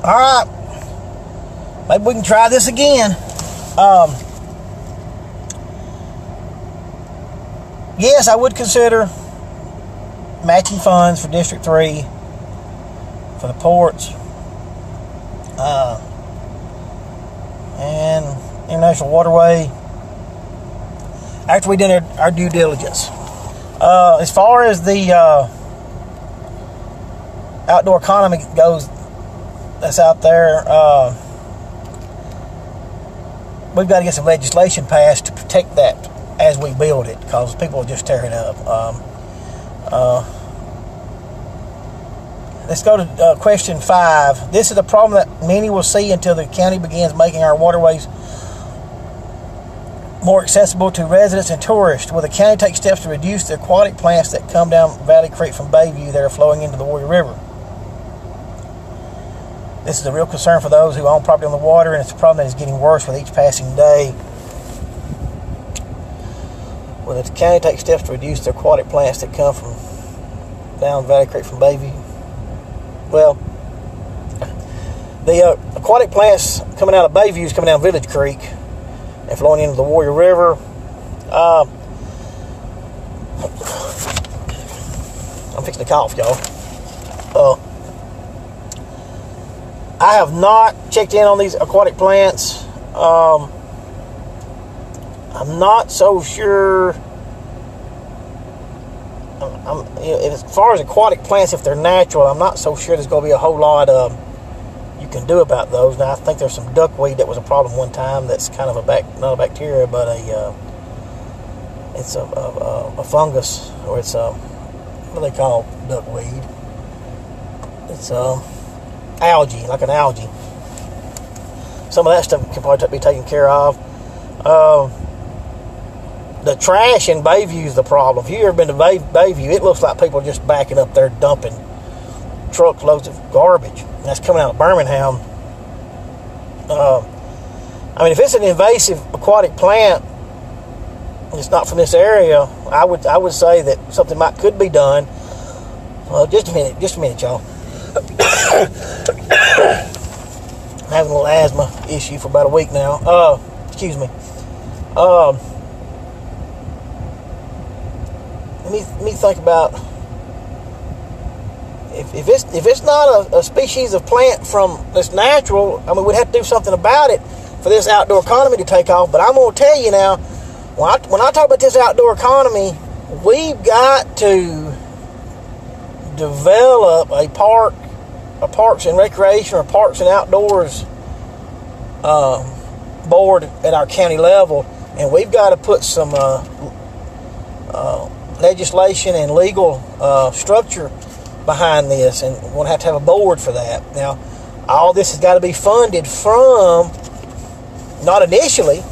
Alright. Maybe we can try this again. Yes, I would consider matching funds for District 3 for the ports and International Waterway after we did our due diligence. As far as the outdoor economy goes that's out there, we've got to get some legislation passed to protect that as we build it, because people will just tear it up. Let's go to question 5. This is a problem that many will see until the county begins making our waterways more accessible to residents and tourists. Will the county take steps to reduce the aquatic plants that come down Valley Creek from Bayview that are flowing into the Warrior River? This is a real concern for those who own property on the water, and it's a problem that is getting worse with each passing day. Will the county take steps to reduce the aquatic plants that come from down Valley Creek from Bayview? Well, the aquatic plants coming out of Bayview is coming down Village Creek and flowing into the Warrior River. I'm fixing to cough, y'all. I have not checked in on these aquatic plants. I'm not so sure. As far as aquatic plants, if they're natural, I'm not so sure there's going to be a whole lot you can do about those. Now, I think there's some duckweed that was a problem one time. That's kind of not a bacteria, but it's a fungus, or it's what do they call duckweed? It's algae, like an algae. Some of that stuff can probably be taken care of. The trash in Bayview is the problem. If you've ever been to Bayview, it looks like people are just backing up there dumping truckloads of garbage. And that's coming out of Birmingham. I mean, if it's an invasive aquatic plant, it's not from this area, I would say that something could be done. Just a minute, y'all. I'm having a little asthma issue for about a week now. Excuse me. Let me think about if it's not a species of plant that's natural. I mean, we'd have to do something about it for this outdoor economy to take off. But I'm going to tell you now, when I talk about this outdoor economy, we've got to develop a parks and recreation, or parks and outdoors board at our county level, and we've got to put some legislation and legal structure behind this, and we're going to have a board for that. Now, all this has got to be funded from, not initially,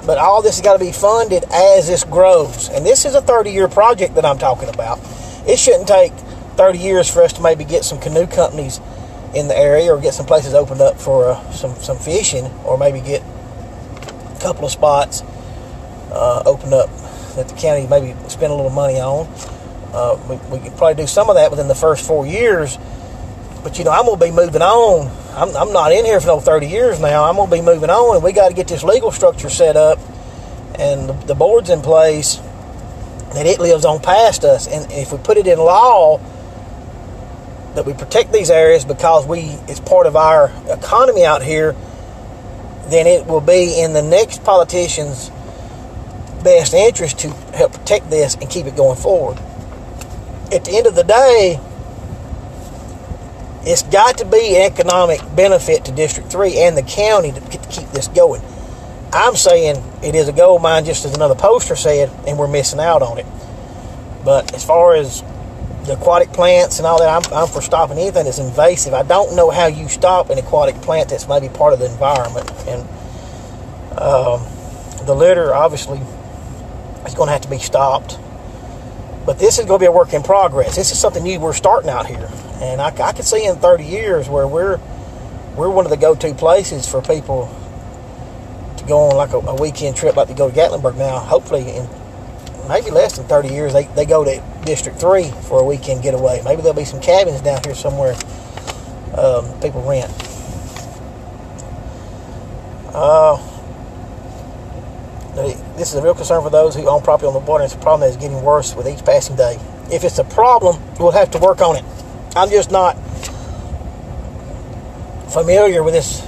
but all this has got to be funded as this grows. And this is a 30-year project that I'm talking about. It shouldn't take 30 years for us to maybe get some canoe companies in the area, or get some places opened up for some fishing, or maybe get a couple of spots opened up that the county maybe spend a little money on. We could probably do some of that within the first 4 years, but I'm going to be moving on. I'm not in here for no 30 years now. I'm going to be moving on, and we got to get this legal structure set up and the boards in place that it lives on past us. And if we put it in law that we protect these areas because it's part of our economy out here, then it will be in the next politician's best interest to help protect this and keep it going forward. At the end of the day, it's got to be an economic benefit to District 3 and the county to keep this going. I'm saying it is a gold mine, just as another poster said, and we're missing out on it. But as far as the aquatic plants and all that, I'm for stopping anything that's invasive. I don't know how you stop an aquatic plant that's maybe part of the environment. And the litter, obviously, is going to have to be stopped. But this is going to be a work in progress. This is something new. We're starting out here. And I could see in 30 years where we're one of the go-to places for people to go on like a weekend trip, like to go to Gatlinburg now. Hopefully in maybe less than 30 years, they go to District 3 for a weekend getaway. Maybe there'll be some cabins down here somewhere people rent. This is a real concern for those who own property on the water. It's a problem that is getting worse with each passing day. If it's a problem, we'll have to work on it. I'm just not familiar with this.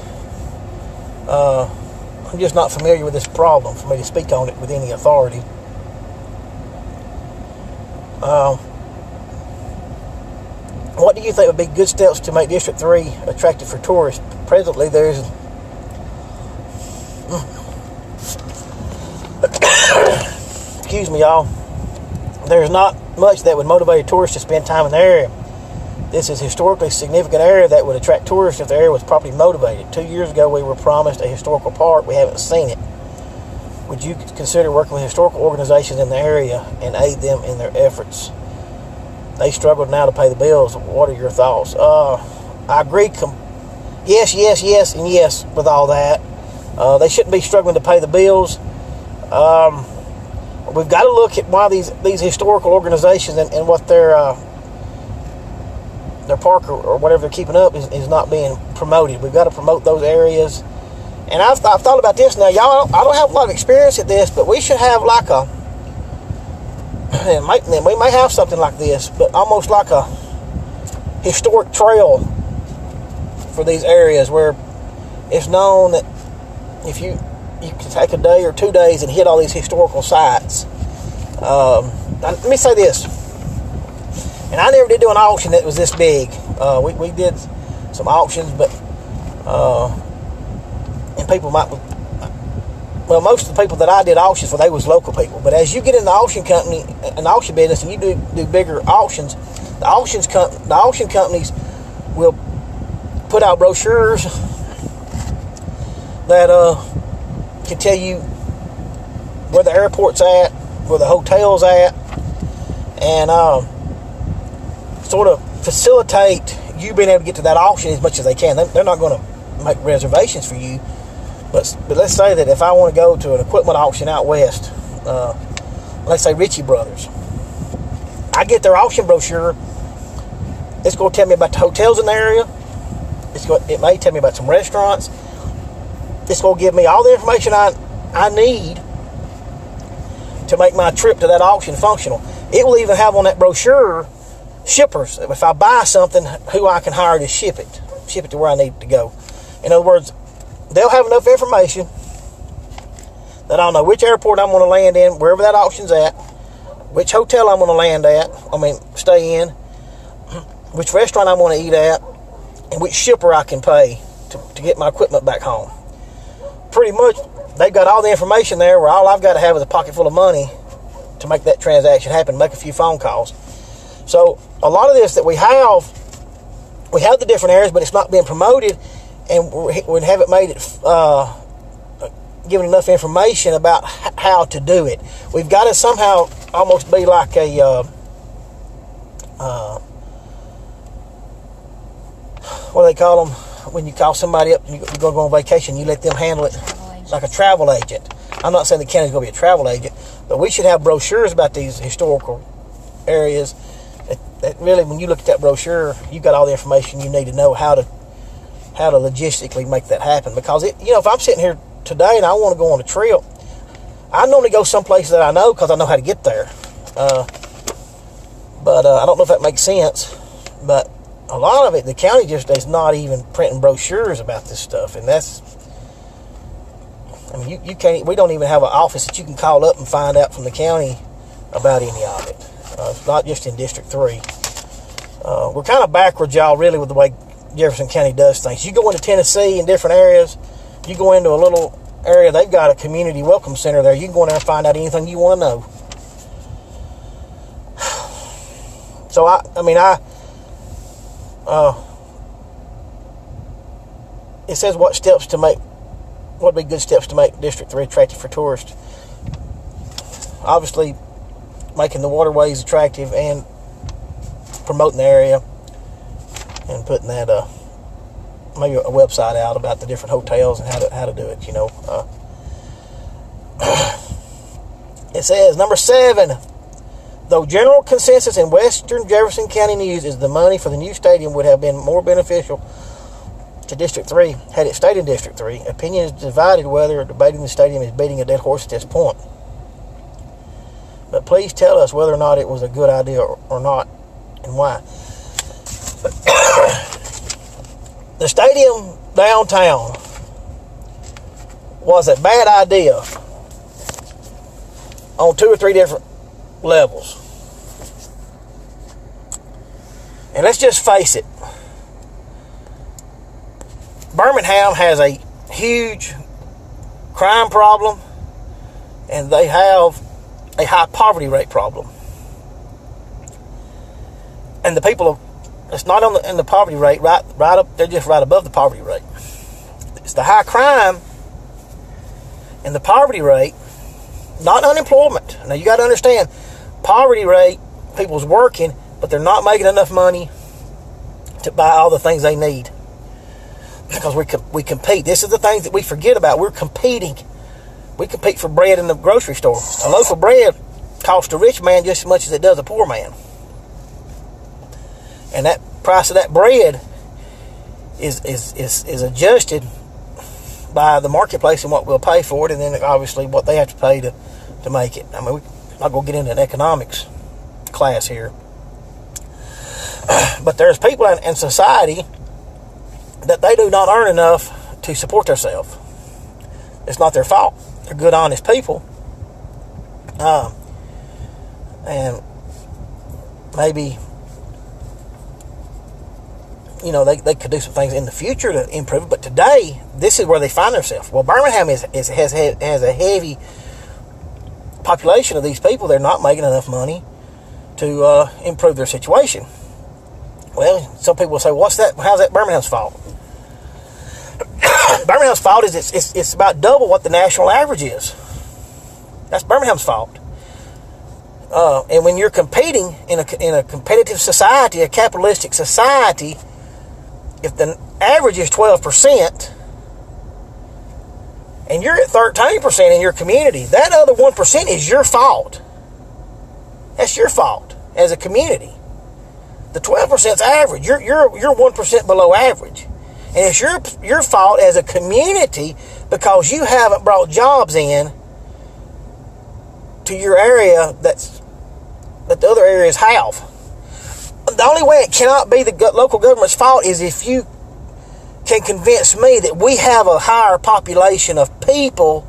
I'm just not familiar with this problem for me to speak on it with any authority. What do you think would be good steps to make District 3 attractive for tourists? Presently, there's excuse me, y'all. There's not much that would motivate tourists to spend time in the area. This is a historically significant area that would attract tourists if the area was properly motivated. 2 years ago, we were promised a historical park. We haven't seen it. Would you consider working with historical organizations in the area and aid them in their efforts? They struggle now to pay the bills. What are your thoughts? I agree. Yes, and yes with all that. They shouldn't be struggling to pay the bills. We've got to look at why these historical organizations and what their park or whatever they're keeping up is not being promoted. We've got to promote those areas. And I've thought about this now. Y'all, I don't have a lot of experience at this, but we should have like we may have something like this, but almost like a historic trail for these areas where it's known that if you can take a day or 2 days and hit all these historical sites. Let me say this, and I never did do an auction that was this big. We did some auctions, but and people might, well, most of the people that I did auctions for, they was local people. But as you get in the auction company, an auction business, and you do bigger auctions, the auction companies will put out brochures that can tell you where the airport's at, where the hotel's at, and sort of facilitate you being able to get to that auction as much as they can. They're not going to make reservations for you, but let's say that if I want to go to an equipment auction out west, let's say Ritchie Brothers, I get their auction brochure. It's going to tell me about the hotels in the area. It may tell me about some restaurants. It's going to give me all the information I need to make my trip to that auction functional. It will even have on that brochure shippers. If I buy something, who I can hire to ship it to where I need to go. In other words, they'll have enough information that I'll know which airport I'm going to land in, wherever that auction's at, which hotel I'm going to stay in, which restaurant I'm going to eat at, and which shipper I can pay to get my equipment back home. Pretty much, they've got all the information there where all I've got to have is a pocket full of money to make that transaction happen, make a few phone calls. So a lot of this that we have the different areas, but it's not being promoted, and we haven't made it, given enough information about how to do it. We've got to somehow almost be like a, what do they call them? When you call somebody up and you're going to go on vacation, you let them handle it like a travel agent. I'm not saying the county's going to be a travel agent, but we should have brochures about these historical areas that really, when you look at that brochure, you got all the information you need to know how to logistically make that happen. Because if I'm sitting here today and I want to go on a trip, I normally go someplace that I know because I know how to get there. But I don't know if that makes sense. But a lot of it, the county just is not even printing brochures about this stuff, and that's. I mean, you can't. We don't even have an office that you can call up and find out from the county about any of it. It's not just in District 3. We're kind of backwards, y'all, really, with the way Jefferson County does things. You go into Tennessee in different areas. You go into a little area, they've got a community welcome center there. You can go in there and find out anything you want to know. So, it says what would be good steps to make District 3 attractive for tourists. Obviously, making the waterways attractive and promoting the area and putting that maybe a website out about the different hotels and how to do it. It says number 7, Though general consensus in Western Jefferson County news is the money for the new stadium would have been more beneficial to District 3 had it stayed in District 3, opinion is divided whether debating the stadium is beating a dead horse at this point. But please tell us whether or not it was a good idea or not, and why. The stadium downtown was a bad idea on 2 or 3 different levels. And let's just face it, Birmingham has a huge crime problem, and they have a high poverty rate problem. And the people, it's not in the poverty rate, right up, they're just right above the poverty rate. It's the high crime and the poverty rate, not unemployment. Now you got to understand, poverty rate, people's working, but they're not making enough money to buy all the things they need. Because we compete. This is the things that we forget about. We're competing. We compete for bread in the grocery store. A loaf of bread costs a rich man just as much as it does a poor man. And that price of that bread is adjusted by the marketplace and what we'll pay for it, and then obviously what they have to pay to make it. I mean, I'm not going to get into an economics class here. But there's people in society that they do not earn enough to support themselves. It's not their fault. They're good, honest people. And maybe, you know, they could do some things in the future to improve it. But today, this is where they find themselves. Well, Birmingham has a heavy population of these people. They're not making enough money to improve their situation. Well, some people will say, "What's that? How's that Birmingham's fault?" Birmingham's fault is it's about double what the national average is. That's Birmingham's fault. And when you're competing in a competitive society, a capitalistic society, if the average is 12% and you're at 13% in your community, that other 1% is your fault. That's your fault as a community. The 12% is average. You're 1% below average. And it's your fault as a community because you haven't brought jobs in to your area that the other areas have. The only way it cannot be the local government's fault is if you can convince me that we have a higher population of people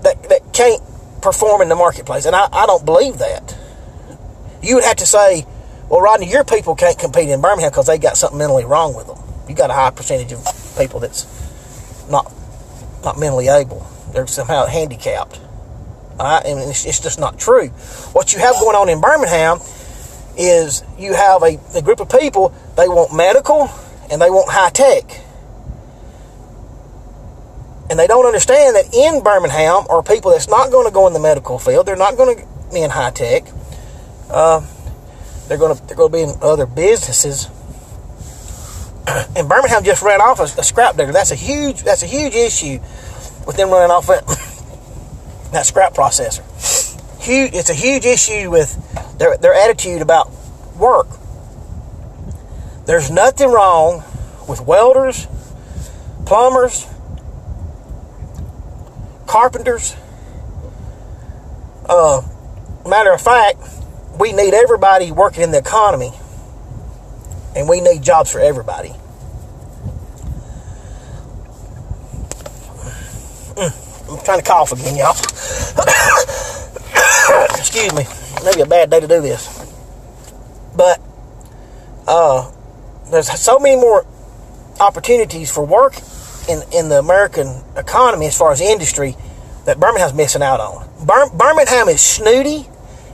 that can't perform in the marketplace. And I don't believe that. You would have to say, well, Rodney, your people can't compete in Birmingham because they got something mentally wrong with them. You got a high percentage of people that's not mentally able. They're somehow handicapped. And it's just not true. What you have going on in Birmingham is you have a group of people, they want medical and they want high tech. And they don't understand that in Birmingham are people that's not going to go in the medical field. They're not going to be in high tech. They're going to be in other businesses. And Birmingham just ran off a scrap digger. That's a huge issue with them running off that scrap processor. It's a huge issue with their attitude about work. There's nothing wrong with welders, plumbers, carpenters. Matter of fact, we need everybody working in the economy, and we need jobs for everybody. I'm trying to cough again, y'all. Excuse me. Maybe a bad day to do this. But there's so many more opportunities for work in the American economy as far as industry that Birmingham's missing out on. Birmingham is snooty.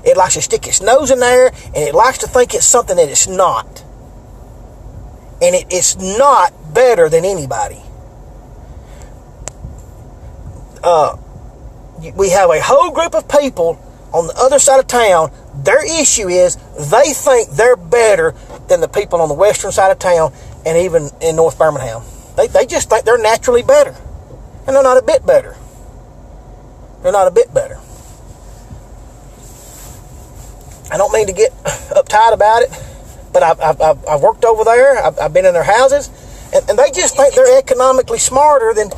It likes to stick its nose in there, and it likes to think it's something that it's not. And it's not better than anybody. We have a whole group of people on the other side of town. Their issue is they think they're better than the people on the western side of town and even in North Birmingham. They just think they're naturally better. And they're not a bit better. They're not a bit better. I don't mean to get uptight about it, but I've worked over there. I've been in their houses, and they just think they're economically smarter than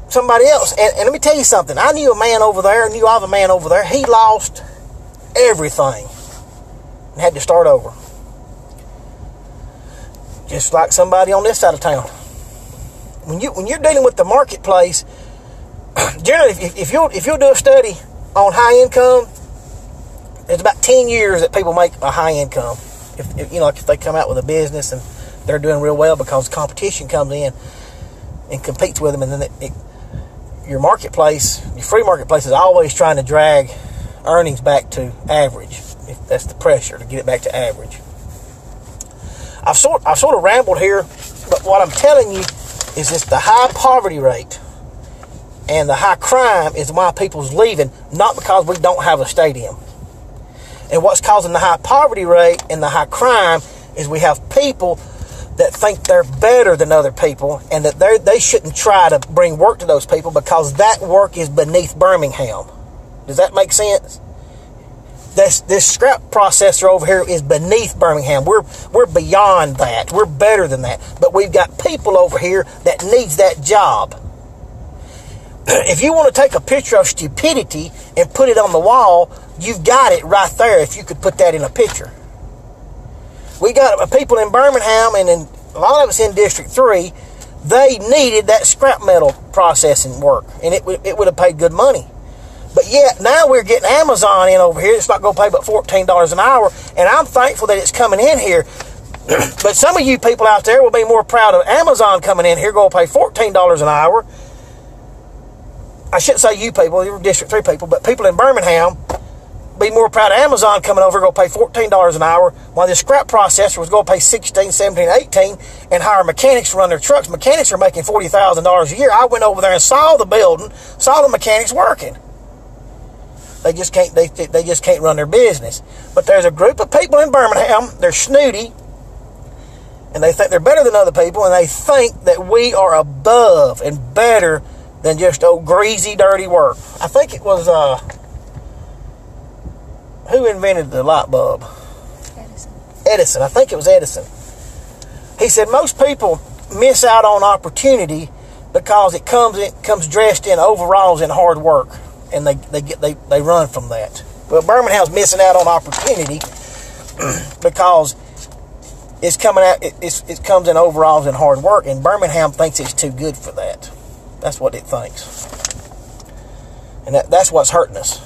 somebody else. And let me tell you something. I knew a man over there, knew of a man over there. He lost everything and had to start over. Just like somebody on this side of town. When you're dealing with the marketplace, generally, if you'll do a study on high income, it's about 10 years that people make a high income. If they come out with a business and they're doing real well, because competition comes in and competes with them, and then your marketplace, your free marketplace, is always trying to drag earnings back to average. If that's the pressure, to get it back to average. I've sort of rambled here, but what I'm telling you is just the high poverty rate and the high crime is why people's leaving, not because we don't have a stadium. And what's causing the high poverty rate and the high crime is we have people that think they're better than other people, and that they shouldn't try to bring work to those people because that work is beneath Birmingham. Does that make sense? This scrap processor over here is beneath Birmingham. We're beyond that. We're better than that. But we've got people over here that needs that job. If you want to take a picture of stupidity and put it on the wall, you've got it right there if you could put that in a picture. We got people in Birmingham, and in a lot of us in District 3, they needed that scrap metal processing work, and it would have paid good money. But yet, now we're getting Amazon in over here. It's not going to pay but $14 an hour, and I'm thankful that it's coming in here. But some of you people out there will be more proud of Amazon coming in here, going to pay $14 an hour. I shouldn't say you people, you're District 3 people, but people in Birmingham be more proud of Amazon coming over, going to pay $14 an hour, while this scrap processor was going to pay $16, $17, $18, and hire mechanics to run their trucks. Mechanics are making $40,000 a year. I went over there and saw the building, saw the mechanics working. They just can't. They just can't run their business. But there's a group of people in Birmingham. They're snooty, and they think they're better than other people, and they think that we are above and better than just old greasy, dirty work. I think it was who invented the light bulb? Edison. I think it was Edison. He said most people miss out on opportunity because it comes dressed in overalls and hard work. And they run from that. Well, Birmingham's missing out on opportunity because it's coming out. It comes in overalls and hard work, and Birmingham thinks it's too good for that. That's what it thinks, and that's what's hurting us.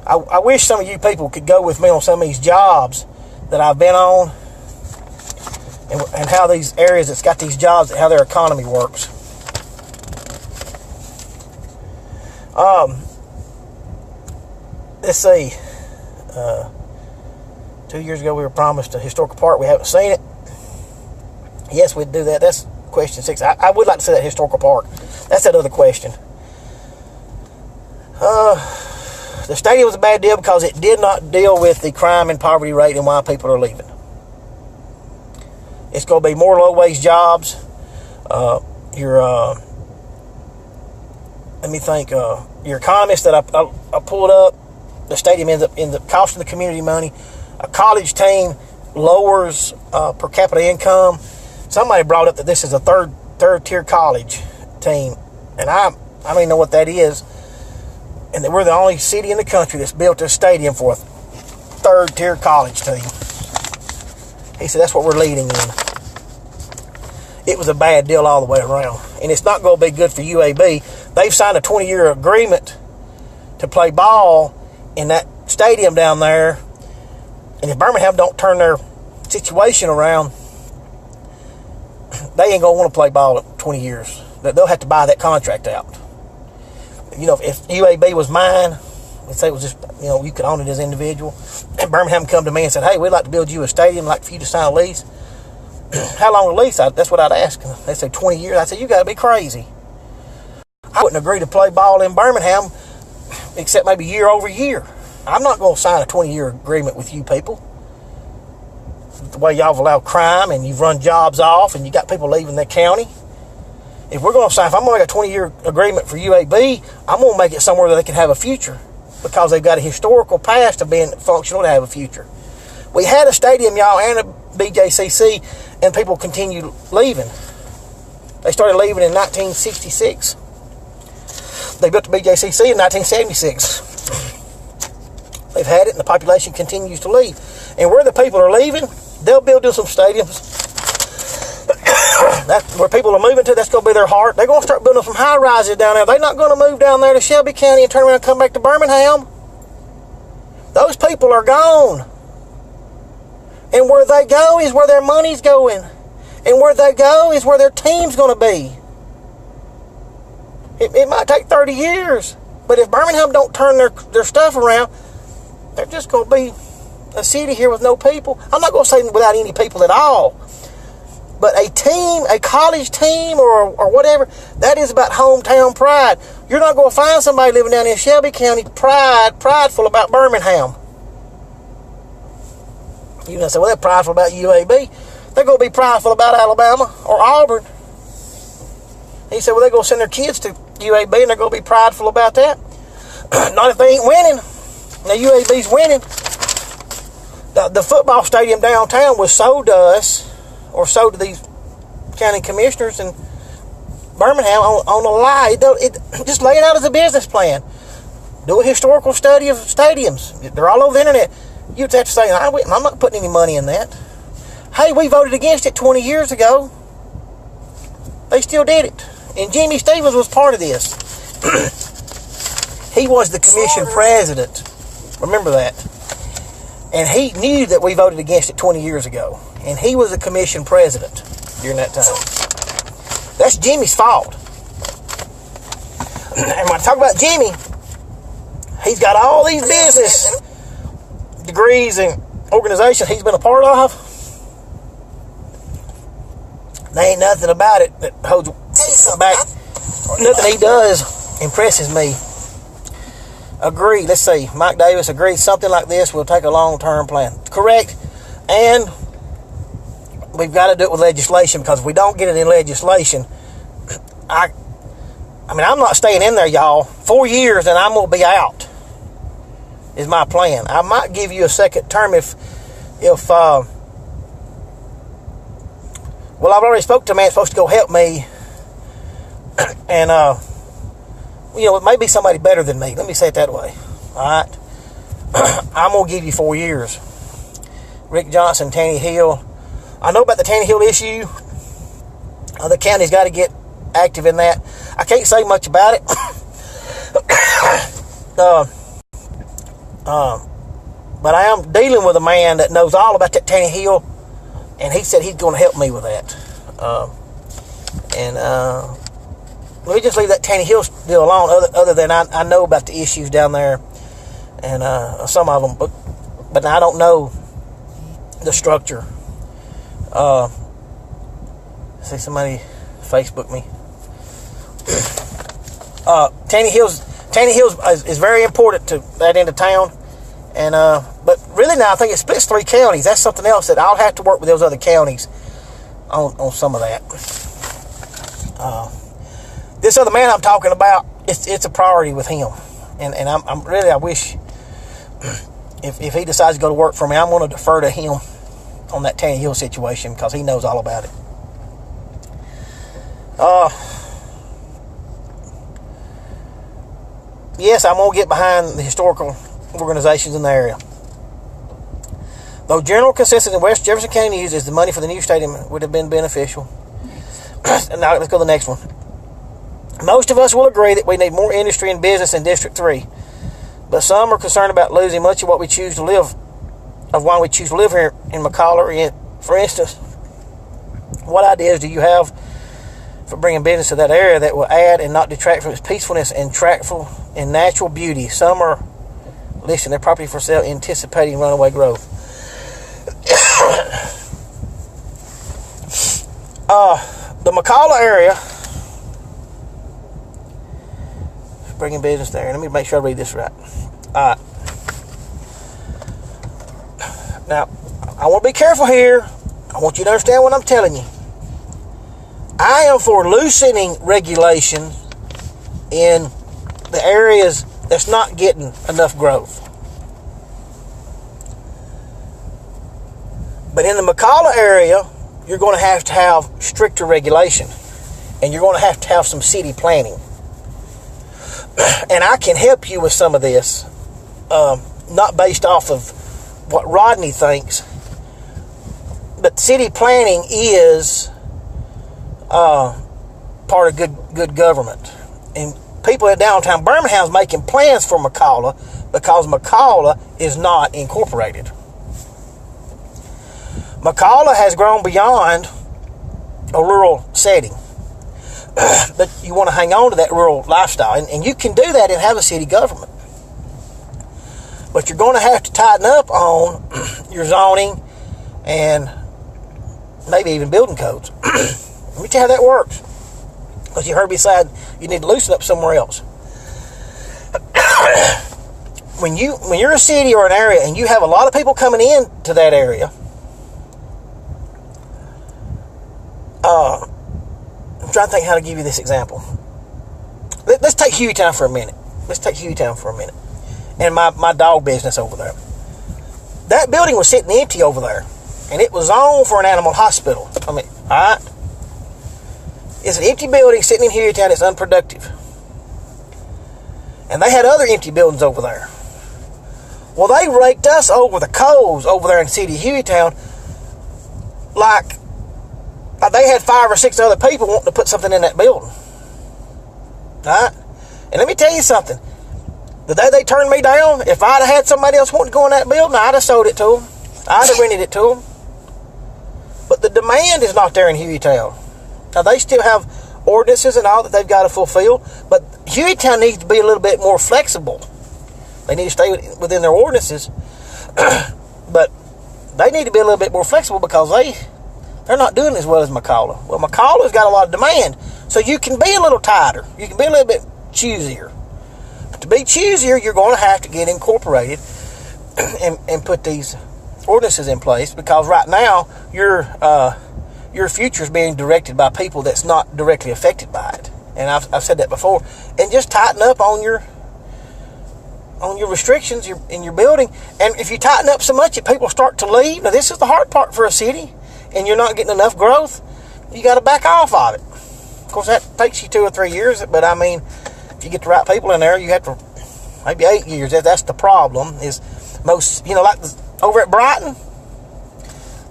I wish some of you people could go with me on some of these jobs that I've been on, and how these areas that's got these jobs, how their economy works. Let's see. 2 years ago we were promised a historical park. We haven't seen it. Yes, we'd do that. That's question 6. I would like to see that historical park. That's that other question. The stadium was a bad deal because it did not deal with the crime and poverty rate and why people are leaving. It's going to be more low-wage jobs. Let me think. Your economist that I pulled up, the stadium ends up costing the community money. A college team lowers per capita income. Somebody brought up that this is a third tier college team, and I don't even know what that is. And that we're the only city in the country that's built a stadium for a third tier college team. He said that's what we're leading in. It was a bad deal all the way around, and it's not going to be good for UAB. They've signed a 20-year agreement to play ball in that stadium down there, and if Birmingham don't turn their situation around, they ain't going to want to play ball in 20 years. They'll have to buy that contract out. You know, if UAB was mine, let's say it was just, you could own it as an individual, and Birmingham come to me and said, hey, we'd like to build you a stadium, like for you to sign a lease. How long a lease? That's what I'd ask. They say 20 years. I said, you got to be crazy. I wouldn't agree to play ball in Birmingham except maybe year over year. I'm not going to sign a 20-year agreement with you people. The way y'all have allowed crime and you've run jobs off and you got people leaving the county. If I'm going to make a 20-year agreement for UAB, I'm going to make it somewhere that they can have a future. because they've got a historical past of being functional to have a future. We had a stadium, y'all, and a BJCC, and people continued leaving. They started leaving in 1966. They built the BJCC in 1976. They've had it, and the population continues to leave. And where the people are leaving, they'll build them some stadiums. That's where people are moving to. That's going to be their heart. They're going to start building some high-rises down there. They're not going to move down there to Shelby County and turn around and come back to Birmingham. Those people are gone. And where they go is where their money's going. And where they go is where their team's going to be. It might take 30 years. But if Birmingham don't turn their stuff around, they're just going to be a city here with no people. I'm not going to say without any people at all. But a team, a college team or whatever, that is about hometown pride. You're not going to find somebody living down in Shelby County prideful about Birmingham. You know, say, well, they're prideful about UAB. They're going to be prideful about Alabama or Auburn. He said, well, they're going to send their kids to UAB and they're going to be prideful about that. Not if they ain't winning. Now, UAB's winning. The football stadium downtown was sold to us, or sold to these county commissioners in Birmingham on a lie. Just lay it out as a business plan. Do a historical study of stadiums. They're all over the internet. You'd have to say, I'm not putting any money in that. Hey, we voted against it 20 years ago. They still did it. And Jimmy Stevens was part of this. He was the commission president. Remember that. And he knew that we voted against it 20 years ago. And he was the commission president during that time. That's Jimmy's fault. And when I talk about Jimmy, he's got all these business degrees and organizations he's been a part of. There ain't nothing about it that holds back. Nothing he does impresses me. Agreed. Let's see. Mike Davis agreed something like this will take a long-term plan. Correct. And we've got to do it with legislation, because if we don't get it in legislation, I mean, I'm not staying in there, y'all. 4 years and I'm going to be out is my plan. I might give you a second term if well, I've already spoke to a man supposed to go help me, and it may be somebody better than me. Let me say it that way. All right, I'm gonna give you 4 years. Rick Johnson, Tanny Hill. I know about the Tanny Hill issue. The county's got to get active in that. I can't say much about it. But I am dealing with a man that knows all about that Tanny Hill, and he said he's going to help me with that. Let me just leave that Tanny Hill deal alone, other than I know about the issues down there, and some of them, but I don't know the structure. See, somebody Facebook me. Tanny Hills is very important to that end of town, and but really now I think it splits 3 counties. That's something else that I'll have to work with those other counties on some of that. This other man I'm talking about, it's a priority with him, and I'm really, I wish if he decides to go to work for me, I'm going to defer to him on that Tanny Hill situation, because he knows all about it. Yes, I'm going to get behind the historical organizations in the area. Though general consensus in West Jefferson County News is the money for the new stadium would have been beneficial. And now let's go to the next one. Most of us will agree that we need more industry and business in District 3. But some are concerned about losing much of what we choose to live, of why we choose to live here in McCalla. For instance, what ideas do you have for bringing business to that area that will add and not detract from its peacefulness and natural beauty? Some are listing their property for sale, anticipating runaway growth. The McCalla area, bringing business there. Let me make sure I read this right. Now, I want to be careful here. I want you to understand what I'm telling you. I am for loosening regulation in the areas that's not getting enough growth. But in the McCalla area, you're going to have stricter regulation. And you're going to have some city planning. And I can help you with some of this. Not based off of what Rodney thinks. But city planning is part of good government. And people in downtown Birmingham is making plans for McCalla because McCalla is not incorporated. McCalla has grown beyond a rural setting. But you want to hang on to that rural lifestyle. And you can do that and have a city government. But you're going to have to tighten up on your zoning and maybe even building codes. Let me tell you how that works. Because you heard me say you need to loosen up somewhere else. When you're a city or an area and you have a lot of people coming in to that area, I'm trying to think how to give you this example. Let's take Hueytown for a minute. And my dog business over there. That building was sitting empty over there. And it was zoned for an animal hospital. Alright? It's an empty building sitting in Hueytown. It's unproductive. And they had other empty buildings over there. Well, they raked us over the coals over there in the city of Hueytown like they had 5 or 6 other people wanting to put something in that building. Alright? And let me tell you something. The day they turned me down, if I'd have had somebody else wanting to go in that building, I'd have sold it to them. I'd have rented it to them. But the demand is not there in Hueytown. Now, they still have ordinances and all that they've got to fulfill, but Hueytown needs to be a little bit more flexible. They need to stay within their ordinances, but they need to be a little bit more flexible because they're not doing as well as McCalla. Well, McCalla's got a lot of demand, so you can be a little tighter. You can be a little bit choosier. But to be choosier, you're going to have to get incorporated and put these ordinances in place because right now your future is being directed by people that's not directly affected by it. And I've said that before. And just tighten up on your restrictions in your building. And if you tighten up so much that people start to leave, now this is the hard part for a city, and you're not getting enough growth, you got to back off of it. Of course, that takes you 2 or 3 years, but I mean, if you get the right people in there, you have to, maybe 8 years. That's the problem, is most, like over at Brighton,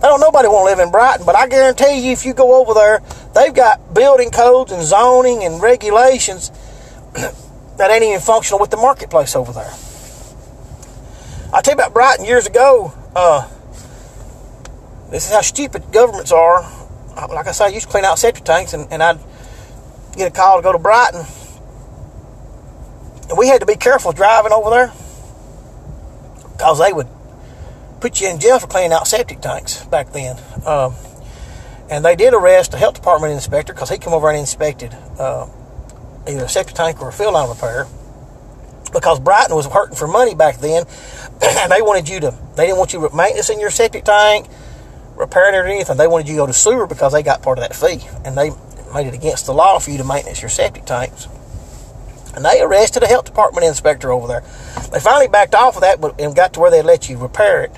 nobody want to live in Brighton, but I guarantee you if you go over there, they've got building codes and zoning and regulations that ain't even functional with the marketplace over there. I'll tell you about Brighton years ago. This is how stupid governments are. Like I said, I used to clean out septic tanks, and I'd get a call to go to Brighton. And we had to be careful driving over there because they would put you in jail for cleaning out septic tanks back then. And they did arrest a health department inspector because he came over and inspected either a septic tank or a fill line repair, because Brighton was hurting for money back then, and they didn't want you to maintenance in your septic tank, repairing it or anything. They wanted you to go to sewer because they got part of that fee, and they made it against the law for you to maintenance your septic tanks. And they arrested a health department inspector over there. They finally backed off of that and got to where they let you repair it.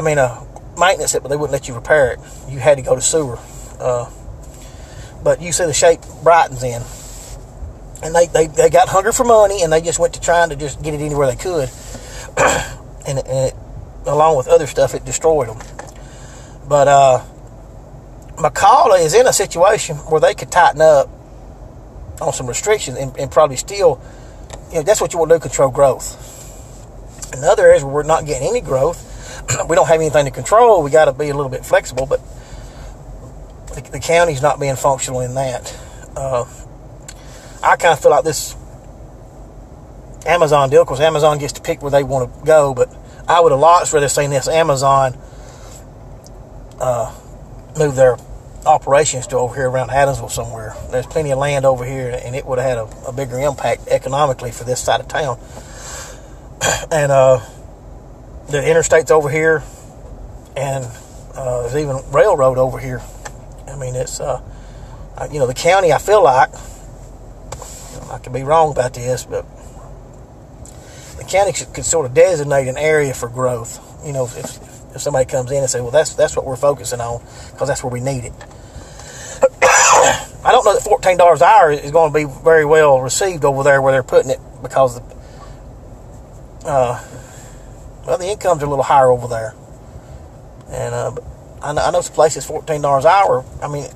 Maintenance it, but they wouldn't let you repair it. You had to go to sewer. But you see the shape Brighton's in. And they got hungry for money, and they just went to trying to just get it anywhere they could. and it, along with other stuff, it destroyed them. But McCalla is in a situation where they could tighten up on some restrictions and probably still, that's what you want to do, control growth. In other areas where we're not getting any growth, we don't have anything to control, we got to be a little bit flexible, but the county's not being functional in that. I kind of feel like this Amazon deal, because Amazon gets to pick where they want to go, but I would have lots rather seen this Amazon move their operations to over here around Adamsville somewhere. There's plenty of land over here, and it would have had a bigger impact economically for this side of town. And the interstate's over here, and there's even railroad over here. It's the county, I feel like, I could be wrong about this, but county could sort of designate an area for growth. You know, if somebody comes in and say, well, that's what we're focusing on because that's where we need it. I don't know that $14 an hour is going to be very well received over there where they're putting it because the incomes are a little higher over there. And but I know some places $14 an hour. I mean,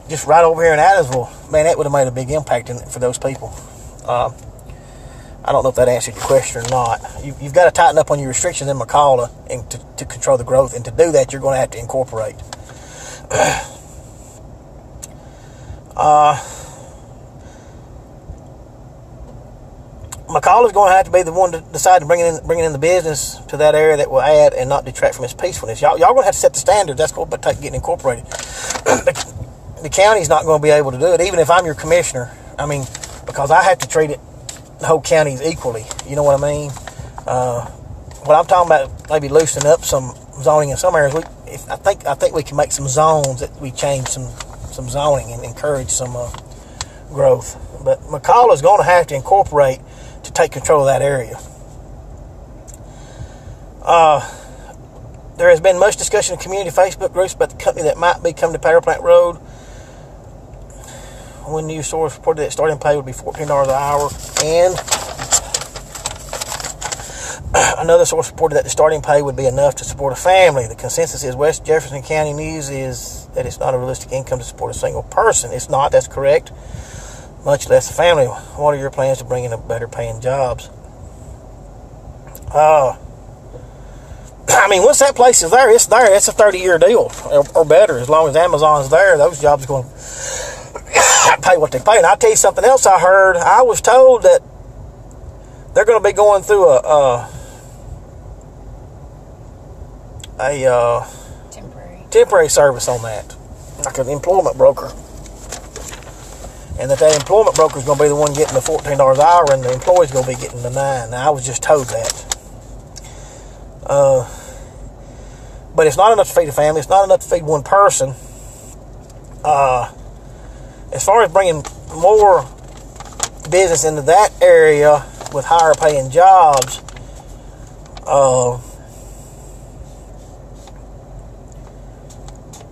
just right over here in Adamsville, man, that would have made a big impact for those people. I don't know if that answered your question or not. You've got to tighten up on your restrictions in McCalla and to control the growth. And to do that, you're going to have to incorporate. McCall is going to have to be the one to decide to bring in the business to that area that will add and not detract from its peacefulness. Y'all going to have to set the standards. That's going to take getting incorporated. The county's not going to be able to do it, even if I'm your commissioner. I mean, because I have to treat it, the whole county equally. You know what I mean? What I'm talking about, maybe loosening up some zoning in some areas. I think we can make some zones that we change some zoning and encourage some growth. But McCall is going to have to incorporate to take control of that area. There has been much discussion in community Facebook groups about the company that might be coming to Power Plant Road. One news source reported that starting pay would be $14 an hour, and another source reported that the starting pay would be enough to support a family. The consensus is West Jefferson County News is that it's not a realistic income to support a single person. It's not, that's correct, much less a family. What are your plans to bring in better paying jobs? I mean, once that place is there, it's there. It's a 30-year deal or better. As long as Amazon's there, those jobs are going to pay what they pay. And I'll tell you something else I heard. I was told that they're going to be going through a temporary service on that, like an employment broker. And that employment broker is going to be the one getting the $14 an hour, and the employee's going to be getting the $9. Now, I was just told that. But it's not enough to feed a family. It's not enough to feed one person. As far as bringing more business into that area with higher paying jobs,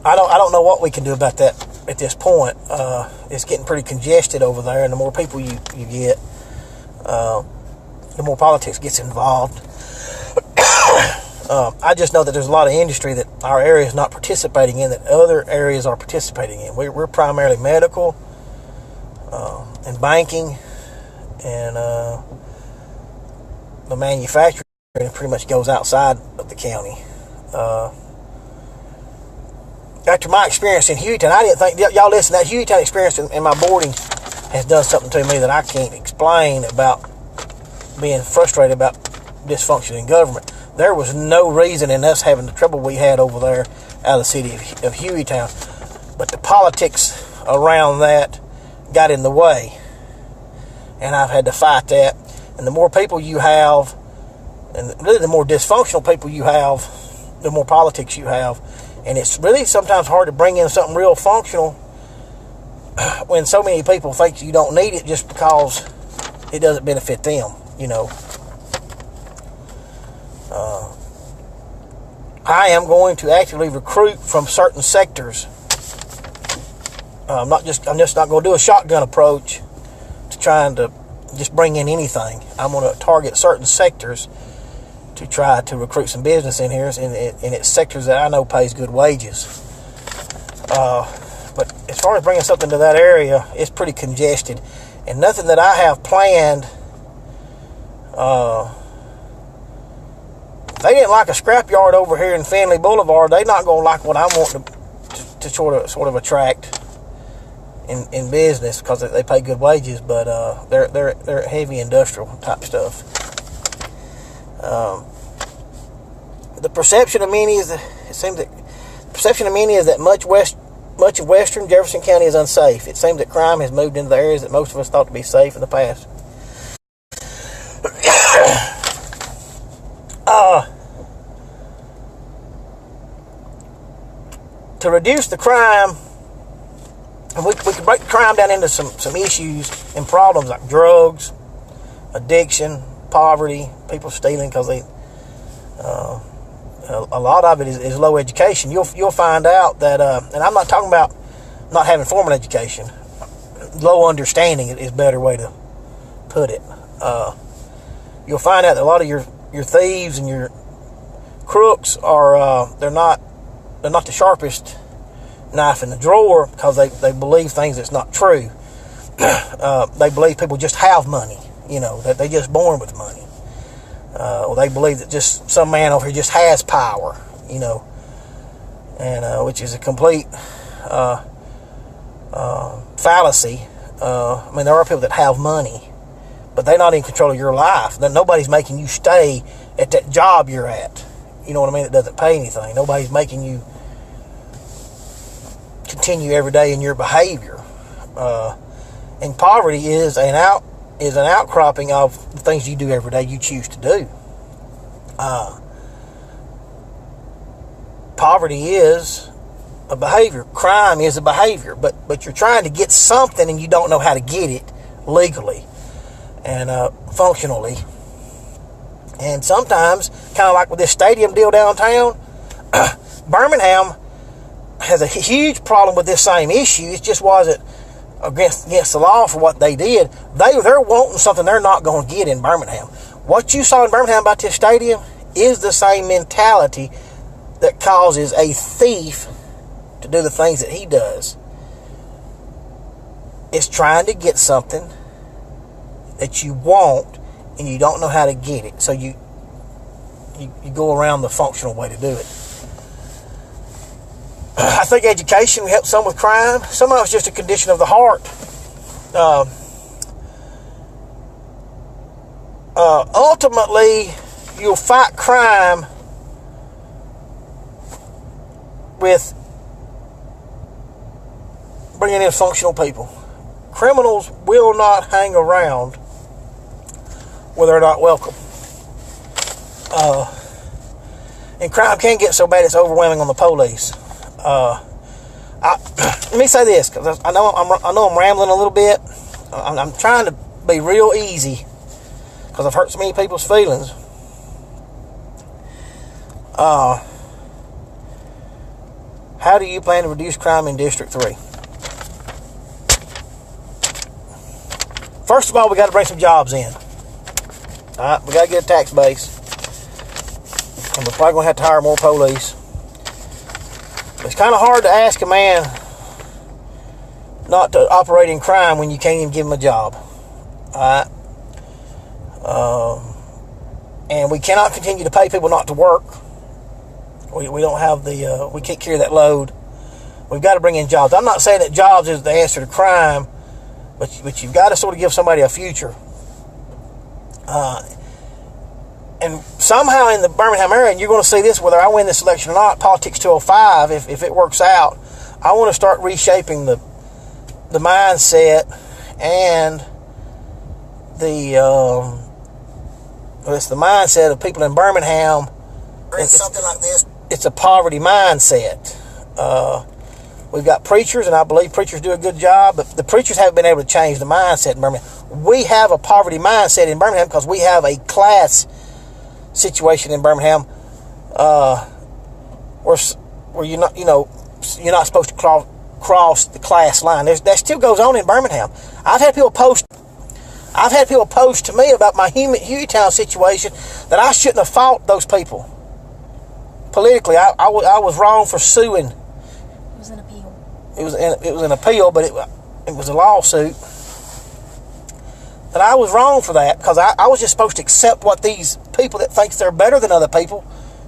I don't know what we can do about that at this point. It's getting pretty congested over there, and the more people you get, the more politics gets involved. I just know that there's a lot of industry that our area is not participating in that other areas are participating in. We're primarily medical and banking, and the manufacturing pretty much goes outside of the county. After my experience in Hueytown, I didn't think, y'all listen, that Hueytown experience in my boarding has done something to me that I can't explain about being frustrated about dysfunction in government. There was no reason in us having the trouble we had over there out of the city of Hueytown. But the politics around that got in the way. And I've had to fight that. And the more people you have, and really the more dysfunctional people you have, the more politics you have. And it's really sometimes hard to bring in something real functional when so many people think you don't need it just because it doesn't benefit them, you know. I am going to actively recruit from certain sectors. I'm just not going to do a shotgun approach to trying to just bring in anything. I'm going to target certain sectors to try to recruit some business in here, and it's sectors that I know pays good wages. But as far as bringing something to that area, it's pretty congested, and nothing that I have planned. They didn't like a scrapyard over here in Finley Boulevard. They're not going to like what I want to sort of attract in business because they pay good wages, but they're heavy industrial type stuff. The perception of many is that much of western Jefferson County is unsafe. It seems that crime has moved into the areas that most of us thought to be safe in the past. To reduce the crime, and we can break crime down into some issues and problems like drugs, addiction, poverty, people stealing because they, a lot of it is low education. You'll find out that, and I'm not talking about not having formal education. Low understanding is a better way to put it. You'll find out that a lot of your thieves and your crooks are they're not the sharpest knife in the drawer, because they believe things that's not true. They believe people just have money, that they just born with money. Or they believe that just some man over here just has power, and which is a complete fallacy. I mean, there are people that have money, but they're not in control of your life. Nobody's making you stay at that job you're at. You know what I mean? It doesn't pay anything. Nobody's making you continue every day in your behavior. And poverty is an outcropping of the things you do every day you choose to do. Poverty is a behavior. Crime is a behavior, but you're trying to get something and you don't know how to get it legally and functionally. And sometimes, kind of like with this stadium deal downtown, Birmingham has a huge problem with this same issue. It just wasn't against the law for what they did. They're wanting something they're not going to get in Birmingham. What you saw in Birmingham about this stadium is the same mentality that causes a thief to do the things that he does. It's trying to get something that you want and you don't know how to get it. So you go around the functional way to do it. I think education helps some with crime. Some of it's just a condition of the heart. Ultimately, you'll fight crime with bringing in functional people. Criminals will not hang around where they're not welcome. And crime can get so bad it's overwhelming on the police. Let me say this, because I know I'm rambling a little bit. I'm trying to be real easy, because I've hurt so many people's feelings. How do you plan to reduce crime in District 3? First of all, we got to bring some jobs in. All right, we got to get a tax base. And we're probably going to have to hire more police. It's kind of hard to ask a man not to operate in crime when you can't even give him a job. All right? And we cannot continue to pay people not to work. We don't have we can't carry that load. We've got to bring in jobs. I'm not saying that jobs is the answer to crime, but you've got to sort of give somebody a future. And somehow in the Birmingham area, and you're going to see this whether I win this election or not, Politics 205, if it works out, I want to start reshaping the mindset and it's the mindset of people in Birmingham. It's something like this. It's a poverty mindset. We've got preachers, and I believe preachers do a good job, but the preachers haven't been able to change the mindset in Birmingham. We have a poverty mindset in Birmingham because we have a class situation in Birmingham where you're not supposed to cross the class line. That still goes on in Birmingham. I've had people post to me about my Hueytown situation that I shouldn't have fought those people politically. I was wrong for suing. It was an appeal. It was an appeal, but it was a lawsuit. And I was wrong for that, because I was just supposed to accept what these people that thinks they're better than other people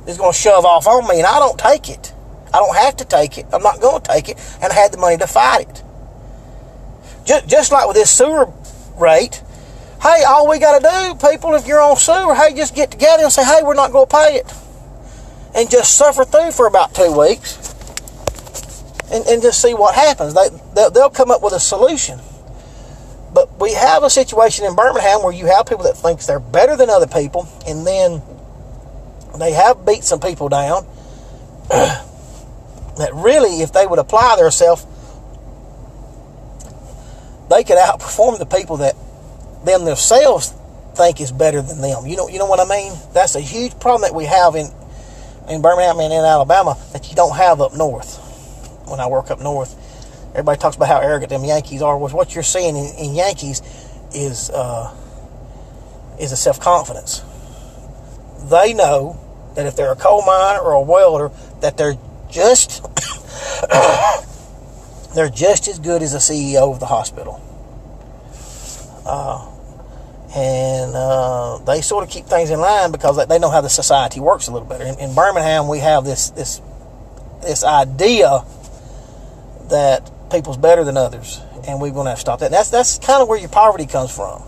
is going to shove off on me, and I don't take it. I don't have to take it. I'm not going to take it, and I had the money to fight it. Just like with this sewer rate, hey, all we got to do, people, if you're on sewer, hey, just get together and say, hey, we're not going to pay it. And just suffer through for about 2 weeks and just see what happens. They'll come up with a solution. But we have a situation in Birmingham where you have people that think they're better than other people, and then they have beat some people down that really, if they would apply themselves, they could outperform the people that themselves think is better than them. You know what I mean? That's a huge problem that we have in Birmingham and in Alabama that you don't have up north. When I work up north, everybody talks about how arrogant them Yankees are. Well, what you're seeing in Yankees is a self-confidence. They know that if they're a coal miner or a welder, that they're just they're just as good as the CEO of the hospital. And they sort of keep things in line because they know how the society works a little better. In Birmingham, we have this idea that people's better than others, and we're going to have to stop that. And that's kind of where your poverty comes from.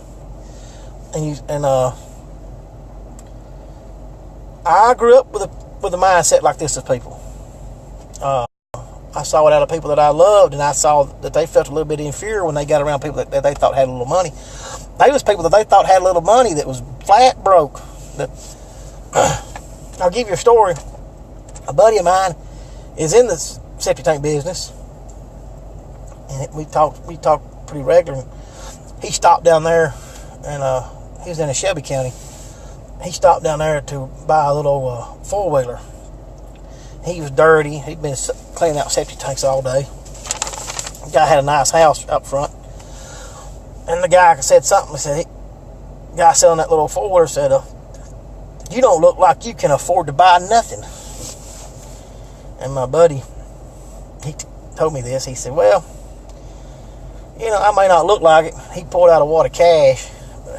I grew up with a mindset like this of people. I saw it out of people that I loved, and I saw that they felt a little bit inferior when they got around people that they thought had a little money. They was people that they thought had a little money that was flat broke. I'll give you a story. A buddy of mine is in the septic tank business, and we talk pretty regular. He stopped down there, and he was in Shelby County. He stopped down there to buy a little four-wheeler. He was dirty. He'd been cleaning out septic tanks all day. The guy had a nice house up front. And the guy said something. He said, the guy selling that little four-wheeler said, you don't look like you can afford to buy nothing. And my buddy, he told me this. He said, well, I may not look like it. He pulled out a wad of cash.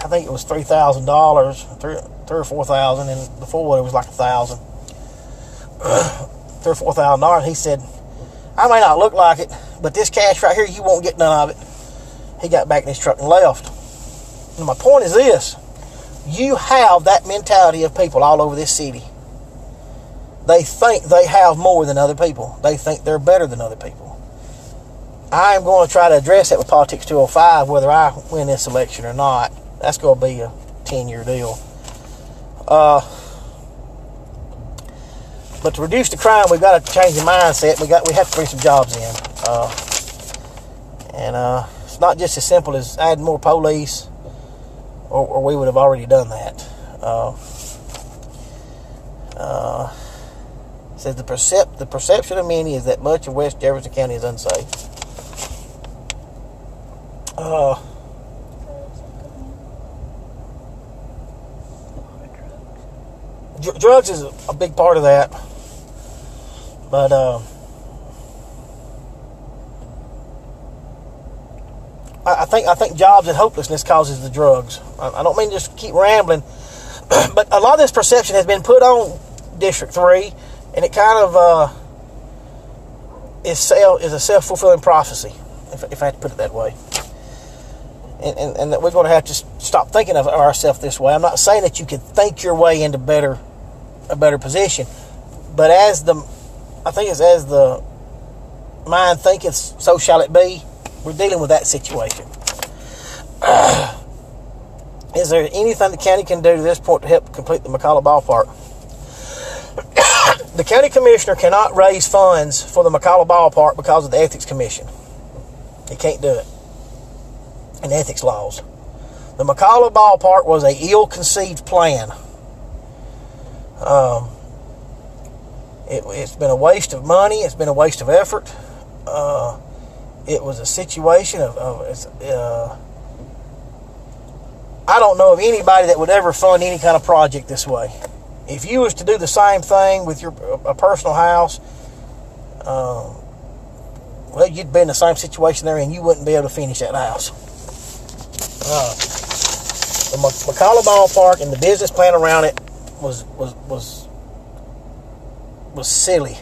I think it was $3,000, $3,000 or $4,000, and the four-wheeler was like $1,000. $3,000 or $4,000. He said, I may not look like it, but this cash right here, you won't get none of it. He got back in his truck and left. And my point is this. You have that mentality of people all over this city. They think they have more than other people. They think they're better than other people. I am going to try to address that with Politics 205, whether I win this election or not. That's going to be a 10-year deal. But to reduce the crime, we've got to change the mindset. We have to bring some jobs in. It's not just as simple as adding more police, or we would have already done that. It says the perception of many is that much of West Jefferson County is unsafe. Drugs is a big part of that, but I think jobs and hopelessness causes the drugs. I don't mean just keep rambling, but a lot of this perception has been put on District 3, and it kind of is a self-fulfilling prophecy, if I had to put it that way. And that we're going to have to stop thinking of ourselves this way. I'm not saying that you can think your way into a better position, but as the mind thinketh, so shall it be. We're dealing with that situation. Is there anything the county can do to this point to help complete the McCullough ballpark? The county commissioner cannot raise funds for the McCullough ballpark because of the ethics commission. He can't do it. And ethics laws. The McCullough ballpark was a ill-conceived plan. It's been a waste of money. It's been a waste of effort. It was a situation I don't know of anybody that would ever fund any kind of project this way. If you was to do the same thing with a personal house, well, you'd be in the same situation there, and you wouldn't be able to finish that house. The McCullough ballpark and the business plan around it was silly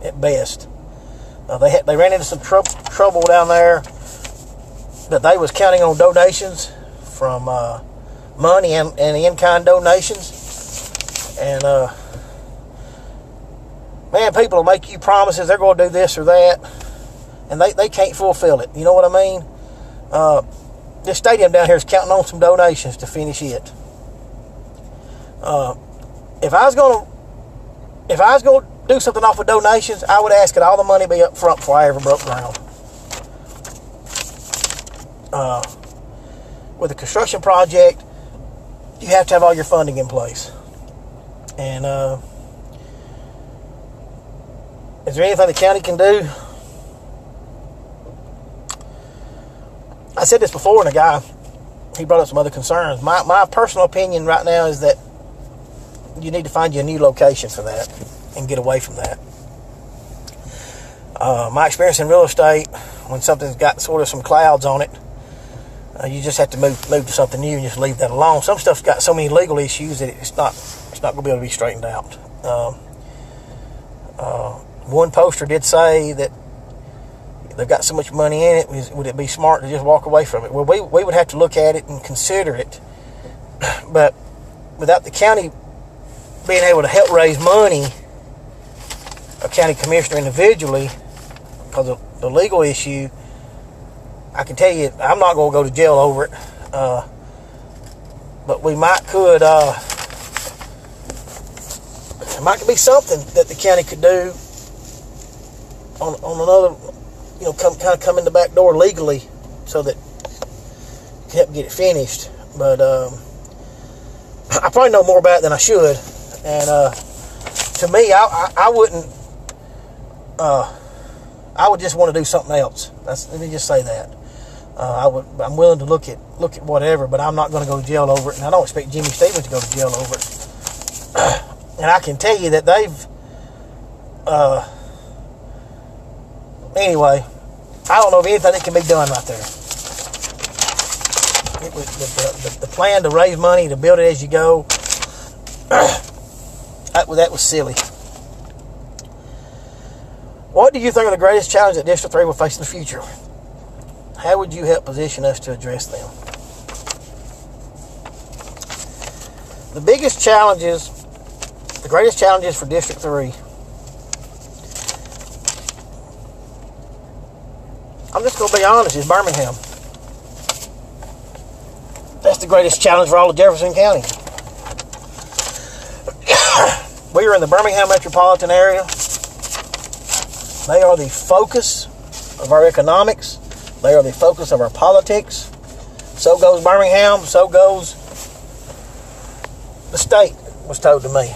at best. They ran into some trouble down there, but they was counting on donations from money and in-kind donations. And man, people will make you promises they're going to do this or that, and they can't fulfill it. You know what I mean? This stadium down here is counting on some donations to finish it. If I was going to do something off of donations, I would ask that all the money be up front before I ever broke ground. With a construction project, you have to have all your funding in place. And is there anything the county can do? I said this before, and a guy, he brought up some other concerns. My personal opinion right now is that you need to find you a new location for that and get away from that. My experience in real estate, when something's got sort of some clouds on it, you just have to move to something new and just leave that alone. Some stuff's got so many legal issues that it's not going to be able to be straightened out. One poster did say that they've got so much money in it, would it be smart to just walk away from it? Well, we would have to look at it and consider it. But without the county being able to help raise money, a county commissioner individually, because of the legal issue, I can tell you, I'm not going to go to jail over it. But we could there might be something that the county could do on another, come in the back door legally, so that it can help get it finished. But I probably know more about it than I should. And to me, I wouldn't. I would just want to do something else. Let me just say that. I'm willing to look at whatever, but I'm not going to go to jail over it, and I don't expect Jimmy Stevens to go to jail over it. And I can tell you that they've. Anyway, I don't know of anything that can be done right there. It was the plan to raise money to build it as you go. That was silly. What do you think are the greatest challenges that District 3 will face in the future? How would you help position us to address them? The greatest challenges for District 3, I'm just going to be honest, is Birmingham. That's the greatest challenge for all of Jefferson County. We are in the Birmingham metropolitan area. They are the focus of our economics. They are the focus of our politics. So goes Birmingham. So goes the state, was told to me.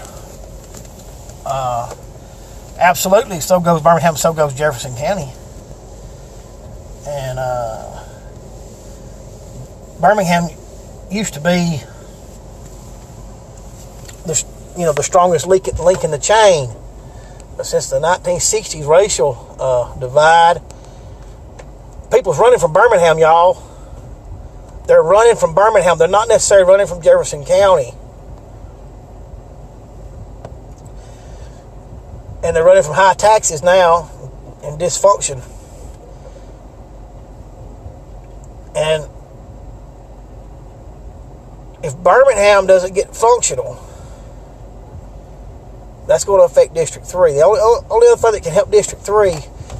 Absolutely, so goes Birmingham. So goes Jefferson County. And Birmingham used to be the strongest link in the chain. But since the 1960s racial divide, people's running from Birmingham, y'all. They're running from Birmingham. They're not necessarily running from Jefferson County. And they're running from high taxes now and dysfunction. And if Birmingham doesn't get functional, that's going to affect District 3. The only other thing that can help District 3,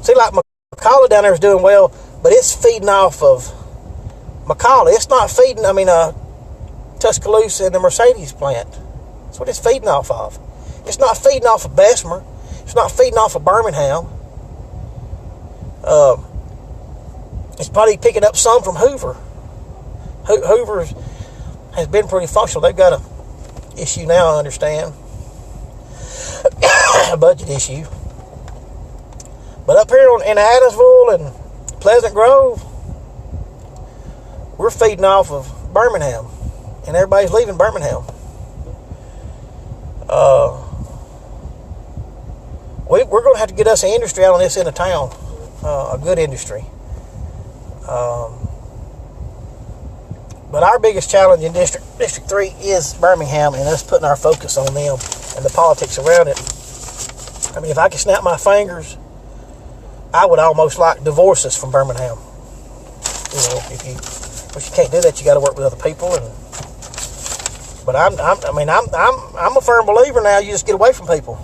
see, like McCalla down there is doing well, but it's feeding off of McCalla. It's not feeding, Tuscaloosa and the Mercedes plant. That's what it's feeding off of. It's not feeding off of Bessemer. It's not feeding off of Birmingham. It's probably picking up some from Hoover. Hoover has been pretty functional. They've got an issue now, I understand. A budget issue. But up here in Adamsville and Pleasant Grove, we're feeding off of Birmingham. And everybody's leaving Birmingham. We're going to have to get us an industry out on this end of town. A good industry. But our biggest challenge in District 3 is Birmingham and us putting our focus on them and the politics around it. If I could snap my fingers, I would almost like divorce us from Birmingham. But you can't do that. You got to work with other people. But I'm a firm believer now. You just get away from people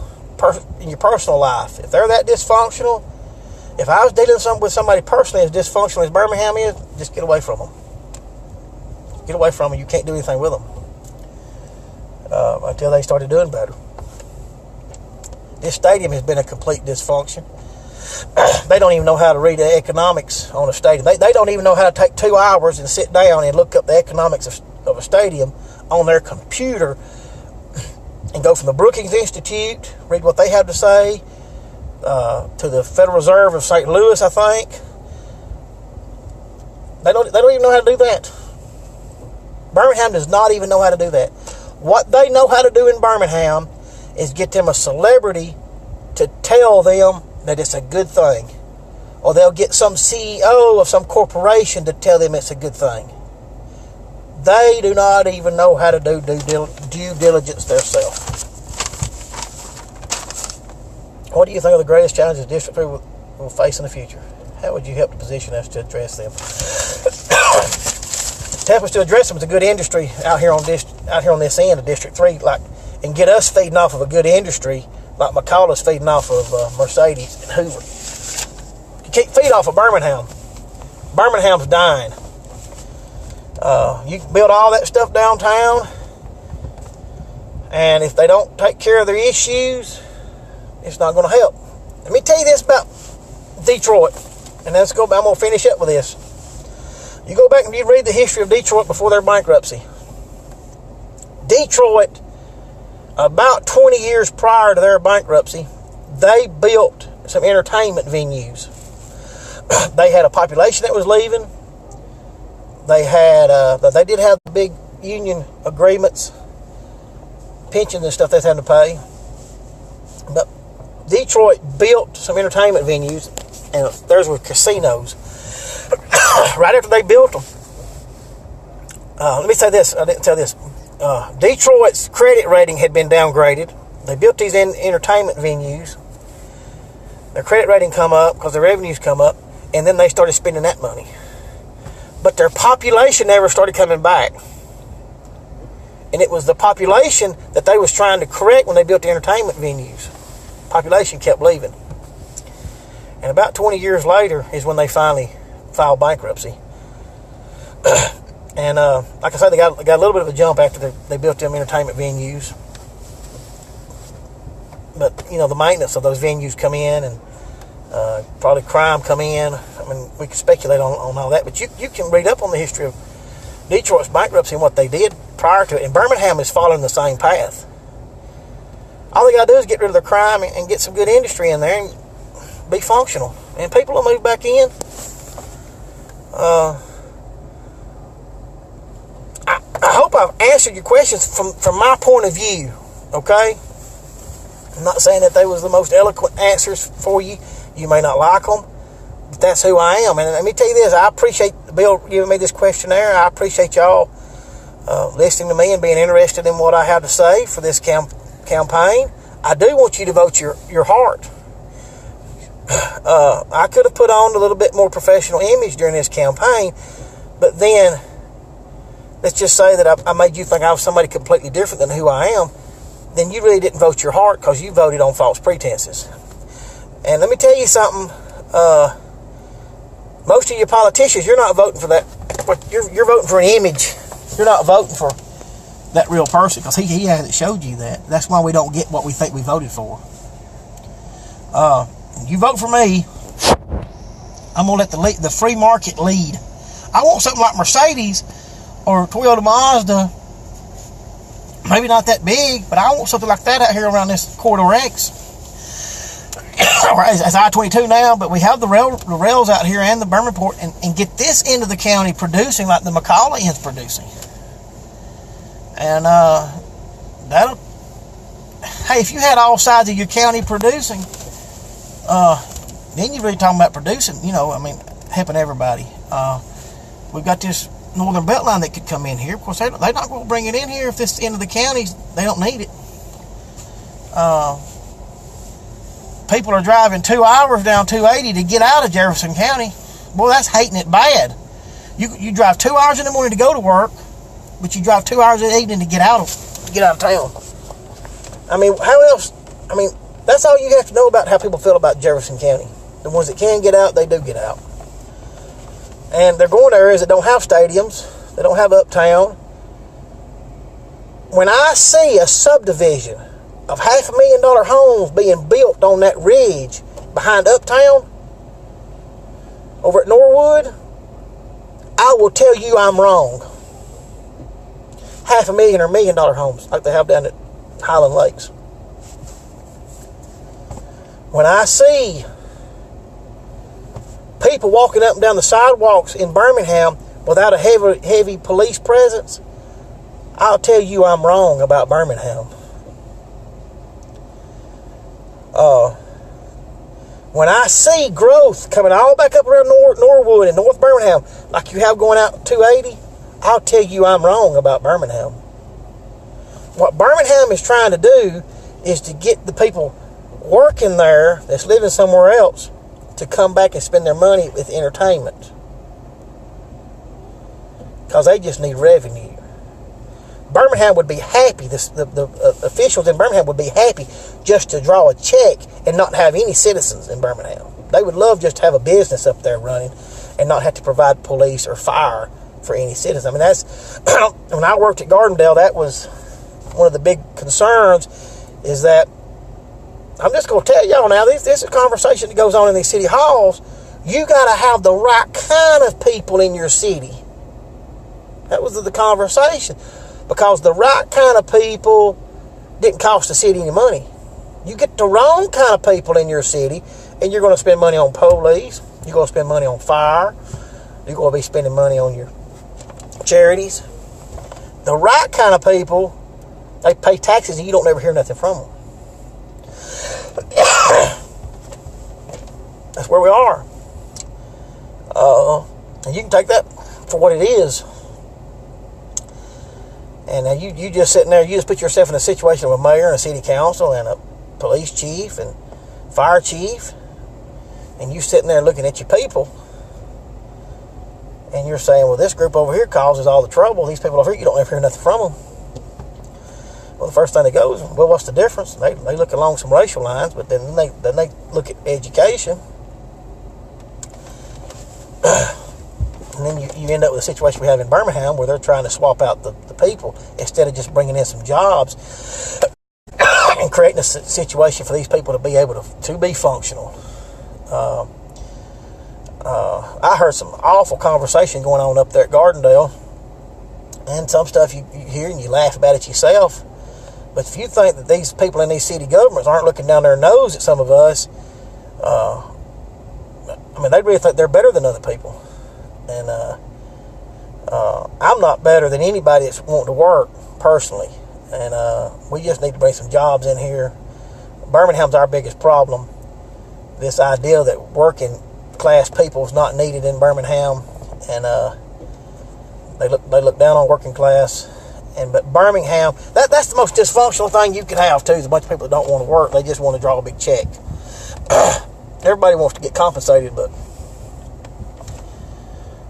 in your personal life. If they're that dysfunctional, if I was dealing with somebody personally as dysfunctional as Birmingham is, just get away from them. Get away from them. You can't do anything with them until they started doing better. This stadium has been a complete dysfunction. They don't even know how to read the economics on a stadium. They don't even know how to take 2 hours and sit down and look up the economics of a stadium on their computer and go from the Brookings Institute, read what they have to say, to the Federal Reserve of St. Louis, I think. They don't even know how to do that. Birmingham does not even know how to do that. What they know how to do in Birmingham is get them a celebrity to tell them that it's a good thing. Or they'll get some CEO of some corporation to tell them it's a good thing. They do not even know how to do due diligence themselves. What do you think are the greatest challenges District 3 will face in the future? How would you help to position us to address them? To help us to address them is a good industry out here on this end of District 3, and get us feeding off of a good industry like McCullough's feeding off of Mercedes and Hoover. You can't feed off of Birmingham. Birmingham's dying. You can build all that stuff downtown, and if they don't take care of their issues, it's not going to help. Let me tell you this about Detroit, and I'm going to finish up with this. You go back and you read the history of Detroit before their bankruptcy. Detroit, about 20 years prior to their bankruptcy, they built some entertainment venues. They had a population that was leaving. They did have big union agreements, pensions and stuff they had to pay. But Detroit built some entertainment venues, and theirs were casinos. Right after they built them, let me say this. I didn't tell this. Detroit's credit rating had been downgraded. They built these entertainment venues. Their credit rating come up because their revenues come up, and then they started spending that money. But their population never started coming back. And it was the population that they was trying to correct when they built the entertainment venues. Population kept leaving. And about 20 years later is when they finally filed bankruptcy. And like I said, they got a little bit of a jump after they built them entertainment venues. But, the maintenance of those venues come in, and probably crime come in. I mean, we can speculate on all that, but you can read up on the history of Detroit's bankruptcy and what they did prior to it. And Birmingham is following the same path. All they got to do is get rid of the crime and get some good industry in there and be functional. And people will move back in. I hope I've answered your questions from my point of view, okay? I'm not saying that they was the most eloquent answers for you. You may not like them, but that's who I am. And let me tell you this, I appreciate Bill giving me this questionnaire. I appreciate y'all listening to me and being interested in what I have to say for this campaign. I do want you to vote your heart. I could have put on a little bit more professional image during this campaign, but then let's just say that I made you think I was somebody completely different than who I am. Then you really didn't vote your heart because you voted on false pretenses. And let me tell you something. Most of you politicians, you're not voting for that. You're voting for an image. You're not voting for that real person because he hasn't showed you that. That's why we don't get what we think we voted for. You vote for me, I'm going to let the free market lead. I want something like Mercedes or Toyota Mazda. Maybe not that big, but I want something like that out here around this Corridor X. Or as I-22 now, but we have the rails out here and the Birmingham and get this end of the county producing like the McCullough end's producing. And hey, if you had all sides of your county producing, then you're really talking about producing, helping everybody. We've got this Northern Beltline that could come in here. Of course, they're not going to bring it in here if this end of the county, they don't need it. People are driving 2 hours down 280 to get out of Jefferson County. Boy, that's hating it bad. You drive 2 hours in the morning to go to work, but you drive 2 hours in the evening to get out of town. I mean, how else? I mean, that's all you have to know about how people feel about Jefferson County. The ones that can get out, they do get out. And they're going to areas that don't have stadiums. They don't have uptown. When I see a subdivision of $500,000 homes being built on that ridge behind uptown over at Norwood, I will tell you I'm wrong. $500,000 or $1 million homes like they have down at Highland Lakes. When I see people walking up and down the sidewalks in Birmingham without a heavy police presence, I'll tell you I'm wrong about Birmingham. When I see growth coming all back up around Norwood and North Birmingham, like you have going out 280, I'll tell you I'm wrong about Birmingham. What Birmingham is trying to do is to get the people working there that's living somewhere else to come back and spend their money with entertainment. Because they just need revenue. Birmingham would be happy, the officials in Birmingham would be happy just to draw a check and not have any citizens in Birmingham. They would love just to have a business up there running and not have to provide police or fire for any citizens. I mean, that's when I worked at Gardendale, that was one of the big concerns, is that I'm just going to tell y'all now, this is a conversation that goes on in these city halls. You got to have the right kind of people in your city. That was the conversation. Because the right kind of people didn't cost the city any money. You get the wrong kind of people in your city, and you're going to spend money on police. You're going to spend money on fire. You're going to be spending money on your charities. The right kind of people, they pay taxes, and you don't ever hear nothing from them. That's where we are. And you can take that for what it is. And you just sitting there, you just put yourself in a situation of a mayor and a city council and a police chief and fire chief, and you sitting there looking at your people, and you're saying, well, this group over here causes all the trouble. These people over here, you don't ever hear nothing from them. Well, the first thing that goes, well, what's the difference? They look along some racial lines, but then they look at education. And then you end up with a situation we have in Birmingham where they're trying to swap out the people instead of just bringing in some jobs and creating a situation for these people to be able to be functional. I heard some awful conversation going on up there at Gardendale, and some stuff you hear and you laugh about it yourself. But if you think that these people in these city governments aren't looking down their nose at some of us, I mean, they really think they're better than other people. And I'm not better than anybody that's wanting to work, personally. And we just need to bring some jobs in here. Birmingham's our biggest problem. This idea that working class people is not needed in Birmingham, and they look down on working class. But Birmingham, that's the most dysfunctional thing you could have too. Is a bunch of people that don't want to work; they just want to draw a big check. Everybody wants to get compensated, but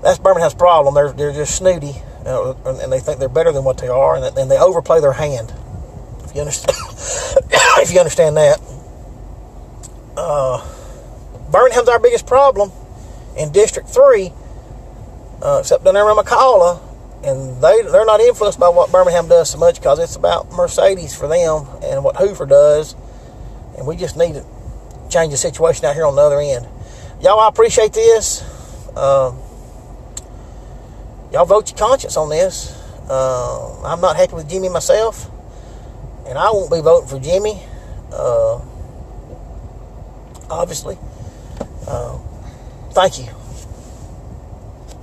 that's Birmingham's problem. They're just snooty, and they think they're better than what they are, and they overplay their hand. If you understand, if you understand that, Birmingham's our biggest problem in District 3, except down there around McCalla, and they're not influenced by what Birmingham does so much because it's about Mercedes for them and what Hoover does, and we just need to change the situation out here on the other end. Y'all, I appreciate this. Y'all vote your conscience on this. I'm not happy with Jimmy myself, and I won't be voting for Jimmy, obviously. Thank you.